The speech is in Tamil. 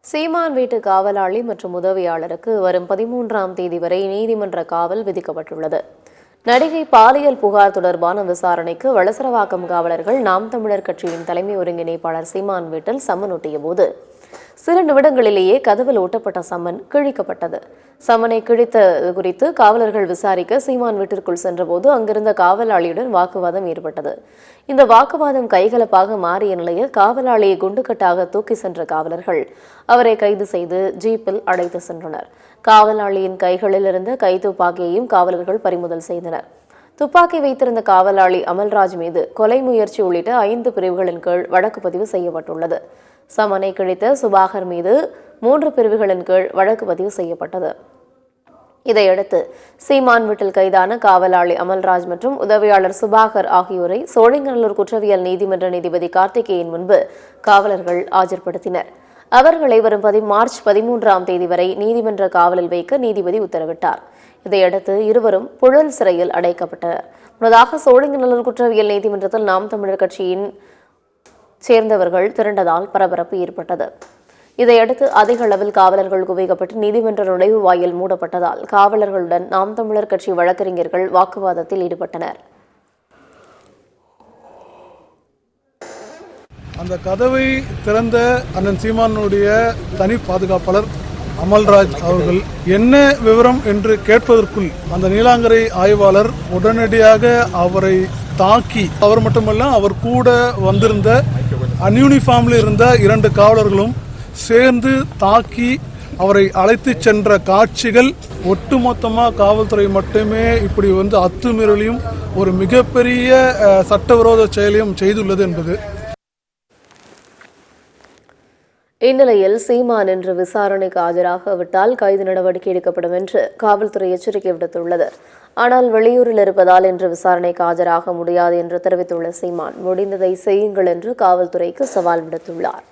சீமான் வீட்டு காவலாளி மற்றும் உதவியாளருக்கு வரும் 13ஆம் தேதி வரை நீதிமன்ற காவல் விதிக்கப்பட்டுள்ளது. நடிகை பாலியல் புகார் தொடர்பான விசாரணைக்கு வளசரவாக்கம் காவலர்கள் நாம் தமிழர் கட்சியின் தலைமை ஒருங்கிணைப்பாளர் சீமான் வீட்டில் சம்மன் ஒட்டிய போது சில நிமிடங்களிலேயே கதவில் ஒட்டப்பட்ட சம்மன் கிழிக்கப்பட்டது. சம்மனை கிழித்தது குறித்து காவலர்கள் விசாரிக்க சீமான் வீட்டிற்குள் சென்றபோது அங்கிருந்த காவலாளியுடன் வாக்குவாதம் ஏற்பட்டது. இந்த வாக்குவாதம் கைகலப்பாக மாறிய நிலையில் காவலாளியை குண்டுக்கட்டாக தூக்கி சென்ற காவலர்கள் அவரை கைது செய்து ஜீப்பில் அடைத்து சென்றனர். காவலாளியின் கைகளில் இருந்த கைத்துப்பாக்கியையும் காவலர்கள் பறிமுதல் செய்தனர். துப்பாக்கி வைத்திருந்த காவலாளி அமல்ராஜ் மீது கொலை முயற்சி உள்ளிட்ட 5 பிரிவுகளின் கீழ் வழக்கு பதிவு செய்யப்பட்டுள்ளது. சமனை கிழித்த சுபாகர் மீது 3 பிரிவுகளின் கீழ் வழக்கு பதிவு செய்யப்பட்டது. இதையடுத்து சீமான் வீட்டில் கைதான காவலாளி அமல்ராஜ் மற்றும் உதவியாளர் சுபாகர் ஆகியோரை சோழிங்கநல்லூர் குற்றவியல் நீதிமன்ற நீதிபதி கார்த்திகேயன் முன்பு காவலர்கள் ஆஜர்படுத்தினர். அவர்களை வரும் மார்ச் 13ஆம் தேதி வரை நீதிமன்ற காவலில் வைக்க நீதிபதி உத்தரவிட்டார். இதையடுத்து இருவரும் புழல் சிறையில் அடைக்கப்பட்டனர். முன்னதாக சோழிங்கநல்லூர் குற்றவியல் நீதிமன்றத்தில் நாம் தமிழர் கட்சியின் சேர்ந்தவர்கள் திரண்டதால் பரபரப்பு ஏற்பட்டது. இதையடுத்து அதிக அளவில் காவலர்கள் குவிக்கப்பட்டு நீதிமன்ற நுழைவு வாயில் மூடப்பட்டதால் காவலர்களுடன் நாம் தமிழர் கட்சி வழக்கறிஞர்கள் வாக்குவாதத்தில் ஈடுபட்டனர். அந்த கதவை திறந்த அண்ணன் சீமானுடைய தனி பாதுகாப்பாளர் அமல்ராஜ் அவர்கள் என்ன விவரம் என்று கேட்பதற்குள் அந்த நீலாங்கரை ஆய்வாளர் உடனடியாக அவரை தாக்கி, அவர் மட்டுமல்ல அவர் கூட வந்திருந்த அன்யூனிஃபார்மில் இருந்த 2 காவலர்களும் சேர்ந்து தாக்கி அவரை அழைத்து சென்ற காட்சிகள் ஒட்டுமொத்தமாக காவல்துறை மட்டுமே இப்படி அத்துமீறலையும் ஒரு மிகப்பெரிய சட்டவிரோத செயலையும் செய்துள்ளது என்பது. இந்நிலையில் சீமான் இன்று விசாரணைக்கு ஆஜராகவிட்டால் கைது நடவடிக்கை எடுக்கப்படும் என்று காவல்துறை எச்சரிக்கை விடுத்துள்ளது. ஆனால் வெளியூரில் இருப்பதால் இன்று விசாரணைக்கு ஆஜராக முடியாது என்று தெரிவித்துள்ள சீமான் முடிந்ததை செய்யுங்கள் என்று காவல்துறைக்கு சவால் விடுத்துள்ளார்.